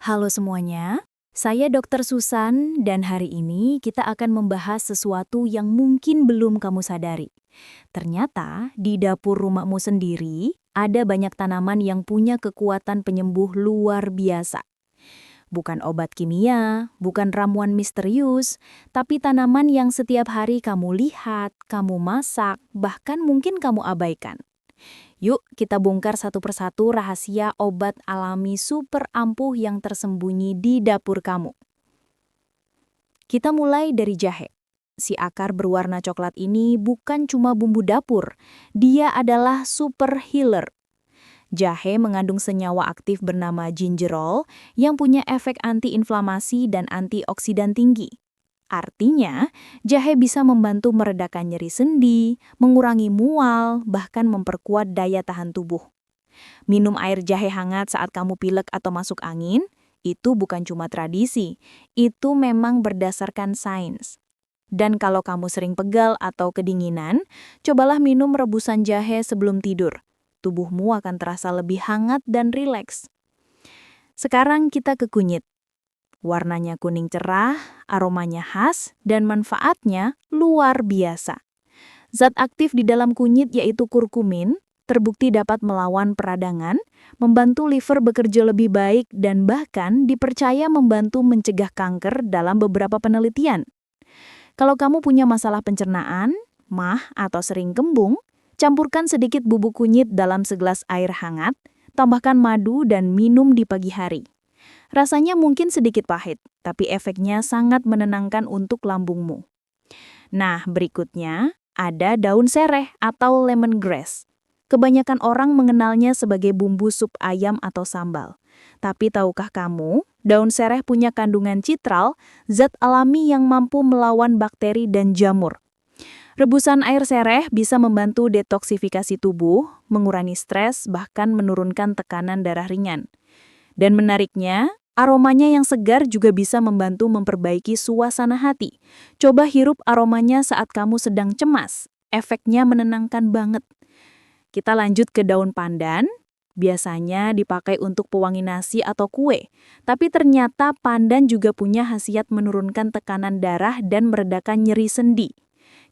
Halo semuanya, saya Dr. Susan dan hari ini kita akan membahas sesuatu yang mungkin belum kamu sadari. Ternyata di dapur rumahmu sendiri ada banyak tanaman yang punya kekuatan penyembuh luar biasa. Bukan obat kimia, bukan ramuan misterius, tapi tanaman yang setiap hari kamu lihat, kamu masak, bahkan mungkin kamu abaikan. Yuk, kita bongkar satu persatu rahasia obat alami super ampuh yang tersembunyi di dapur kamu. Kita mulai dari jahe. Si akar berwarna coklat ini bukan cuma bumbu dapur, dia adalah super healer. Jahe mengandung senyawa aktif bernama gingerol yang punya efek antiinflamasi dan antioksidan tinggi. Artinya, jahe bisa membantu meredakan nyeri sendi, mengurangi mual, bahkan memperkuat daya tahan tubuh. Minum air jahe hangat saat kamu pilek atau masuk angin, itu bukan cuma tradisi, itu memang berdasarkan sains. Dan kalau kamu sering pegal atau kedinginan, cobalah minum rebusan jahe sebelum tidur. Tubuhmu akan terasa lebih hangat dan rileks. Sekarang kita ke kunyit. Warnanya kuning cerah, aromanya khas, dan manfaatnya luar biasa. Zat aktif di dalam kunyit yaitu kurkumin, terbukti dapat melawan peradangan, membantu liver bekerja lebih baik, dan bahkan dipercaya membantu mencegah kanker dalam beberapa penelitian. Kalau kamu punya masalah pencernaan, mah, atau sering kembung, campurkan sedikit bubuk kunyit dalam segelas air hangat, tambahkan madu dan minum di pagi hari. Rasanya mungkin sedikit pahit, tapi efeknya sangat menenangkan untuk lambungmu. Nah, berikutnya ada daun sereh atau lemongrass. Kebanyakan orang mengenalnya sebagai bumbu sup ayam atau sambal. Tapi tahukah kamu, daun sereh punya kandungan citral, zat alami yang mampu melawan bakteri dan jamur. Rebusan air sereh bisa membantu detoksifikasi tubuh, mengurangi stres, bahkan menurunkan tekanan darah ringan. Dan menariknya, aromanya yang segar juga bisa membantu memperbaiki suasana hati. Coba hirup aromanya saat kamu sedang cemas. Efeknya menenangkan banget. Kita lanjut ke daun pandan. Biasanya dipakai untuk pewangi nasi atau kue. Tapi ternyata pandan juga punya khasiat menurunkan tekanan darah dan meredakan nyeri sendi.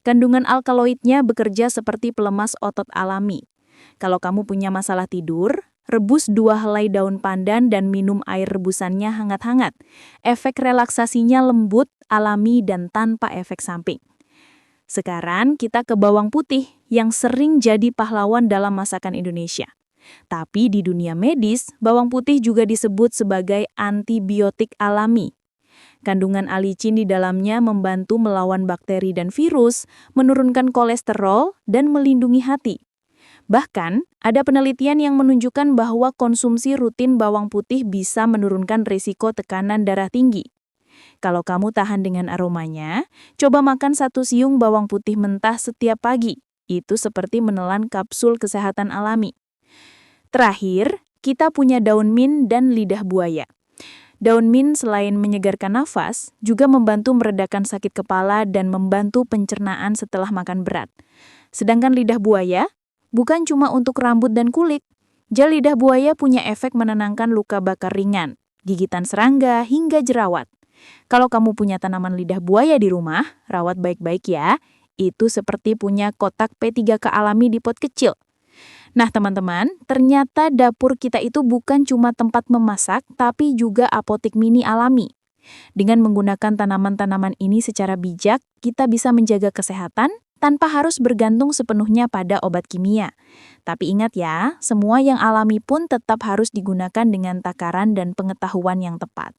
Kandungan alkaloidnya bekerja seperti pelemas otot alami. Kalau kamu punya masalah tidur, rebus 2 helai daun pandan dan minum air rebusannya hangat-hangat. Efek relaksasinya lembut, alami, dan tanpa efek samping. Sekarang kita ke bawang putih yang sering jadi pahlawan dalam masakan Indonesia. Tapi di dunia medis, bawang putih juga disebut sebagai antibiotik alami. Kandungan alicin di dalamnya membantu melawan bakteri dan virus, menurunkan kolesterol, dan melindungi hati. Bahkan, ada penelitian yang menunjukkan bahwa konsumsi rutin bawang putih bisa menurunkan risiko tekanan darah tinggi. Kalau kamu tahan dengan aromanya, coba makan 1 siung bawang putih mentah setiap pagi. Itu seperti menelan kapsul kesehatan alami. Terakhir, kita punya daun mint dan lidah buaya. Daun mint selain menyegarkan nafas, juga membantu meredakan sakit kepala dan membantu pencernaan setelah makan berat. Sedangkan lidah buaya bukan cuma untuk rambut dan kulit. Gel lidah buaya punya efek menenangkan luka bakar ringan, gigitan serangga, hingga jerawat. Kalau kamu punya tanaman lidah buaya di rumah, rawat baik-baik ya. Itu seperti punya kotak P3K alami di pot kecil. Nah teman-teman, ternyata dapur kita itu bukan cuma tempat memasak, tapi juga apotik mini alami. Dengan menggunakan tanaman-tanaman ini secara bijak, kita bisa menjaga kesehatan, tanpa harus bergantung sepenuhnya pada obat kimia. Tapi ingat ya, semua yang alami pun tetap harus digunakan dengan takaran dan pengetahuan yang tepat.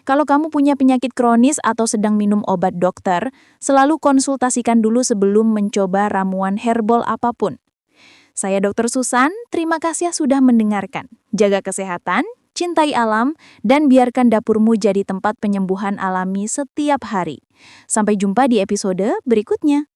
Kalau kamu punya penyakit kronis atau sedang minum obat dokter, selalu konsultasikan dulu sebelum mencoba ramuan herbal apapun. Saya Dr. Susan, terima kasih sudah mendengarkan. Jaga kesehatan, cintai alam, dan biarkan dapurmu jadi tempat penyembuhan alami setiap hari. Sampai jumpa di episode berikutnya.